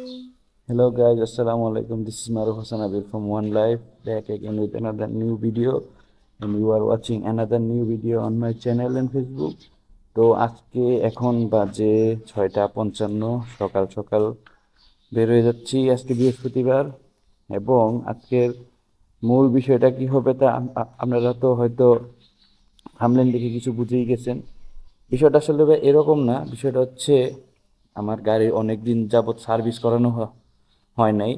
Hello guys, Assalamu alaikum. This is Maruf Hassan Abir from One Life, back again with another new video, and you are watching another new video on my channel and Facebook. তো আজকে এখন বাজে 6:55, সকাল সকাল বের হয়ে যাচ্ছি আজকে বৃহস্পতিবার। এবং আজকের মূল বিষয়টা কি হবে তা আপনারা তো হয়তো থাম্বনেল দেখে কিছু বুঝেই গেছেন। বিষয়টা আসলে এরকম না, বিষয়টা হচ্ছে আমার গাড়ি অনেক দিন যাবত সার্ভিস করানো হয় নাই।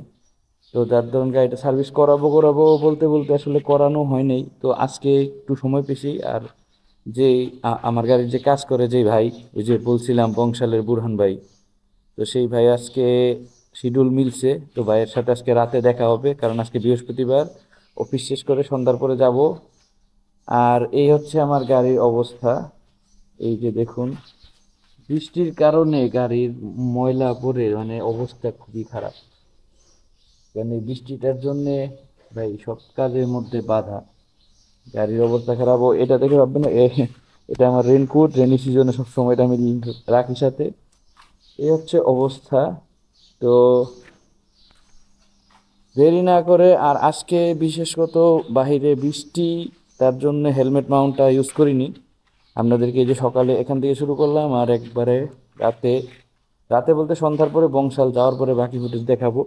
তো যার ধরুন গাড়িটা সার্ভিস করাবো বলতে বলতে আসলে করানো হয় নাই। তো আজকে একটু সময় পেয়েছি। আর যে আমার গাড়ির যে কাজ করে যে ভাই, ওই যে বলছিলাম বংশালের বুরহান ভাই, তো সেই ভাই আজকে শিডিউল মিলছে। তো ভাইয়ের সাথে আজকে রাতে দেখা হবে, কারণ আজকে বৃহস্পতিবার, অফিস শেষ করে সন্ধ্যার পরে যাব। আর এই হচ্ছে আমার গাড়ির অবস্থা। এই যে দেখুন, বৃষ্টির কারণে গাড়ির ময়লা পড়ে মানে অবস্থা খুবই খারাপ। কারণ এই বৃষ্টিটার জন্যে ভাই সব কাজের মধ্যে বাধা, গাড়ির অবস্থা খারাপ। ও এটা দেখে ভাববেন না এটা আমার রেনকোট, রেনি সিজনে সবসময় এটা আমি রাখি সাথে। এই হচ্ছে অবস্থা। তো দেরি না করে, আর আজকে বিশেষত বাহিরে বৃষ্টি, তার জন্য হেলমেট মাউন্টটা ইউজ করিনি। আপনাদেরকে এই যে সকালে এখান থেকে শুরু করলাম, আর একবারে রাতে, রাতে বলতে সন্ধ্যার পরে বংশাল যাওয়ার পরে বাকি ফুটেজ দেখাবো।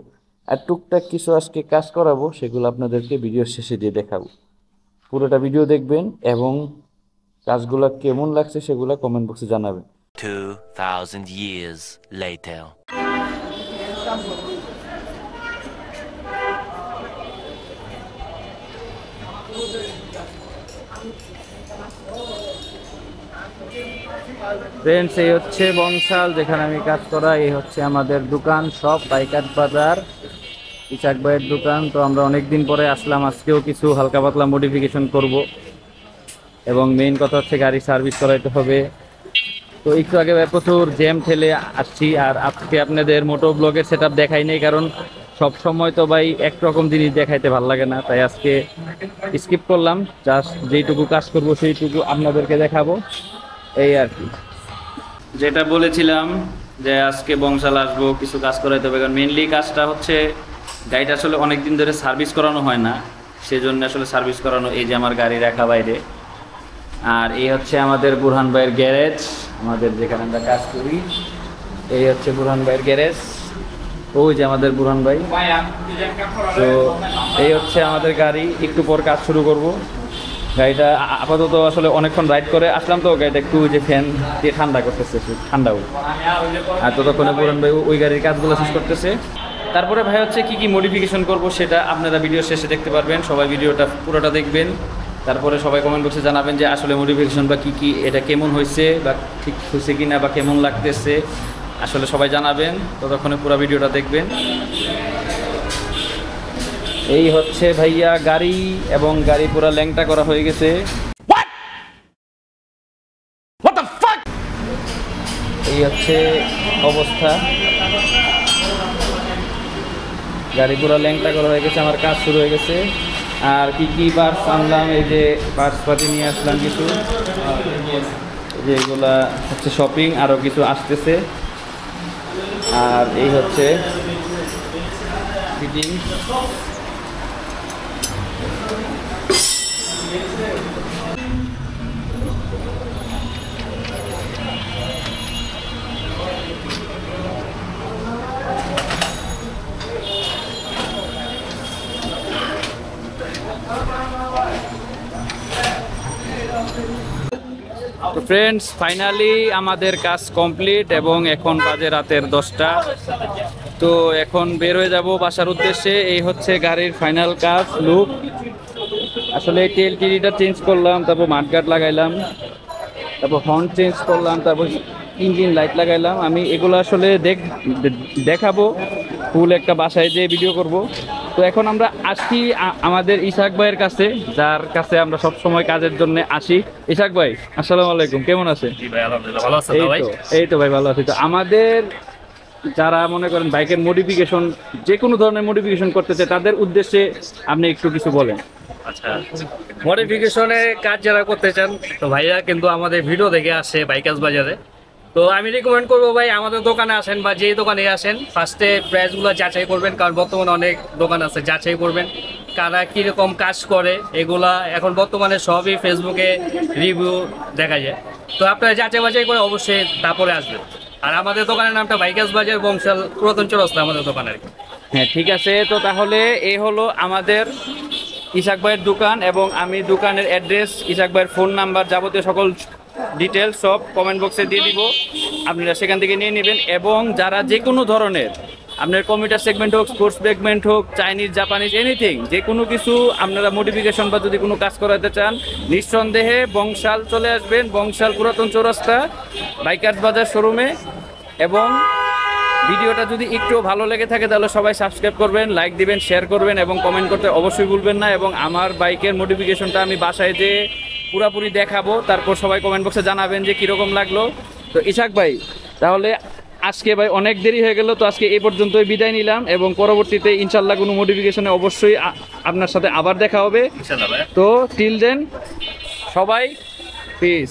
আর টুকটাক কিছু আজকে কাজ করাবো, সেগুলো আপনাদেরকে ভিডিওর শেষে দিয়ে দেখাবো। পুরোটা ভিডিও দেখবেন এবং কাজগুলো কেমন লাগছে সেগুলো কমেন্ট বক্সে জানাবেন। 2000 years later. ফ্রেন্ডস, এই হচ্ছে বংশাল যেখানে আমি কাজ করা। এই হচ্ছে আমাদের দোকান, সব বাইকাট বাজার, ইসাক ভাইয়ের দোকান। তো আমরা অনেক দিন পরে আসলাম, আজকেও কিছু হালকা পাতলা মডিফিকেশন করব, এবং মেইন কথা হচ্ছে গাড়ি সার্ভিস করাইতে হবে। তো একটু আগে প্রচুর জ্যাম ঠেলে আসছি। আর আজকে আপনাদের মোটো ব্লগের সেট আপ দেখাই নেই, কারণ সব সময় তো ভাই একরকম জিনিস দেখাইতে ভালো লাগে না, তাই আজকে স্কিপ করলাম। জাস্ট যেইটুকু কাজ করব সেইটুকু আপনাদেরকে দেখাবো, এই আর কি। যেটা বলেছিলাম যে আজকে বংশাল আসবো, কিছু কাজ করাইতে হবে, কারণ মেনলি কাজটা হচ্ছে গাড়িটা আসলে অনেক দিন ধরে সার্ভিস করানো হয় না, সেজন্য আসলে সার্ভিস করানো। এই যে আমার গাড়ি রাখা বাইরে। আর এই হচ্ছে আমাদের বুরহান ভাইয়ের গ্যারেজ, আমাদের যেখানে আমরা কাজ করি। এই হচ্ছে বুরহান ভাইয়ের গ্যারেজ, ওই যে আমাদের বুরহান ভাই। তো এই হচ্ছে আমাদের গাড়ি, একটু পর কাজ শুরু করব। গাড়িটা আপাতত আসলে অনেকক্ষণ রাইড করে আসলাম, তো গাড়িটা একটু যে ফ্যান দিয়ে ঠান্ডা করতেছে, ঠান্ডাও। আর ততক্ষণে বুরহান ভাই ওই গাড়ির কাজগুলো শেষ করতেছে। তারপরে ভাই হচ্ছে কি মডিফিকেশন করব সেটা আপনারা ভিডিও শেষে দেখতে পারবেন। সবাই ভিডিওটা পুরোটা দেখবেন, তারপরে সবাই কমেন্ট বক্সে জানাবেন যে আসলে মডিফিকেশন বা কী এটা কেমন হয়েছে, বা ঠিক হয়েছে কি না, বা কেমন লাগতেছে, আসলে সবাই জানাবেন। ততক্ষণে পুরো ভিডিওটা দেখবেন। এই হচ্ছে ভাইয়া গাড়ি, এবং গাড়ি পুরো ল্যাংটা করা হয়ে গেছে। এই হচ্ছে অবস্থা, গাড়ি পুরো ল্যাংটা করা হয়ে গেছে, আমার কাজ শুরু হয়ে গেছে। আর কি পার্টস আনলাম, এই যে পার্টস পাতি নিয়ে আসলাম কিছু, যে এগুলা হচ্ছে শপিং, আরও কিছু আসতেছে। আর এই হচ্ছে ফিটিং। তো ফ্রেন্ডস, ফাইনালি আমাদের কাজ কমপ্লিট, এবং এখন বাজে রাতের 10টা। তো এখন বের হয়ে যাব বাসার উদ্দেশ্যে। এই হচ্ছে গাড়ির ফাইনাল কাজ লুক। আসলে টেল টিরিটা চেঞ্জ করলাম, তারপর মাঠগার্ড লাগাইলাম, তারপর হর্ন চেঞ্জ করলাম, তারপর ইঞ্জিন লাইট লাগাইলাম। আমি এগুলো আসলে দেখাবো ফুল একটা বাসায় যেয়ে ভিডিও করব। তো এখন আমরা আসি আমাদের ইসাক ভাইয়ের কাছে, যার কাছে আমরা সব সময় কাজের জন্য আসি। ইসাক ভাই, আসসালামু আলাইকুম, কেমন আছেন? এই তো ভাই ভালো আছি। তো আমাদের যারা মনে করেন বাইকের মডিফিকেশন, যে কোনো ধরনের মডিফিকেশন করতে চায়, তাদের উদ্দেশ্যে আপনি একটু কিছু বলেন। আচ্ছা, মডিফিকেশনে কাজ যারা করতে চান, তো ভাইয়া কিন্তু আমাদের ভিডিও দেখে আসে বাইকার্স বাজারে। তো আমি রিকমেন্ড করবো ভাই আমাদের দোকানে আসেন বা যেই দোকানে আসেন ফার্স্টে প্রাইসগুলো যাচাই করবেন, কারণ বর্তমানে অনেক দোকান আছে, যাচাই করবেন কারা কীরকম কাজ করে। এগুলা এখন বর্তমানে সবই ফেসবুকে রিভিউ দেখা যায়, তো আপনারা যাচাই বাছাই করে অবশ্যই তারপরে আসবেন। আর আমাদের দোকানের নামটা বাইকাস বাজার বংশাল পুরাতন চৌরাস্তা আমাদের দোকানের। হ্যাঁ ঠিক আছে, তো তাহলে এই হলো আমাদের ইসাক ভাইয়ের দোকান, এবং আমি দোকানের অ্যাড্রেস, ইসাক ভাইয়ের ফোন নাম্বার, যাবতীয় সকল ডিটেলস সব কমেন্ট বক্সে দিয়ে দিব, আপনারা সেখান থেকে নিয়ে নেবেন। এবং যারা যে কোনো ধরনের আপনার কম্পিউটার সেগমেন্ট হোক, স্পোর্টস সেগমেন্ট হোক, চাইনিজ, জাপানিজ, এনিথিং, যে কোনো কিছু আপনারা মডিফিকেশন বা যদি কোনো কাজ করাতে চান, নিঃসন্দেহে বংশাল চলে আসবেন, বংশাল পুরাতন চৌরাস্তা বাইকার্স বাজার শোরুমে। এবং ভিডিওটা যদি একটু ভালো লেগে থাকে তাহলে সবাই সাবস্ক্রাইব করবেন, লাইক দিবেন, শেয়ার করবেন এবং কমেন্ট করতে অবশ্যই ভুলবেন না। এবং আমার বাইকের মডিফিকেশনটা আমি বাসায় যেয়ে পুরাপুরি দেখাবো, তারপর সবাই কমেন্ট বক্সে জানাবেন যে কীরকম লাগলো। তো ইসাক ভাই, তাহলে আজকে ভাই অনেক দেরি হয়ে গেল, তো আজকে এই পর্যন্তই বিদায় নিলাম, এবং পরবর্তীতে ইনশাল্লাহ কোনো মডিফিকেশনে অবশ্যই আপনার সাথে আবার দেখা হবে। ইনশাআল্লাহ ভাই। তো টিল দেন সবাই পিস।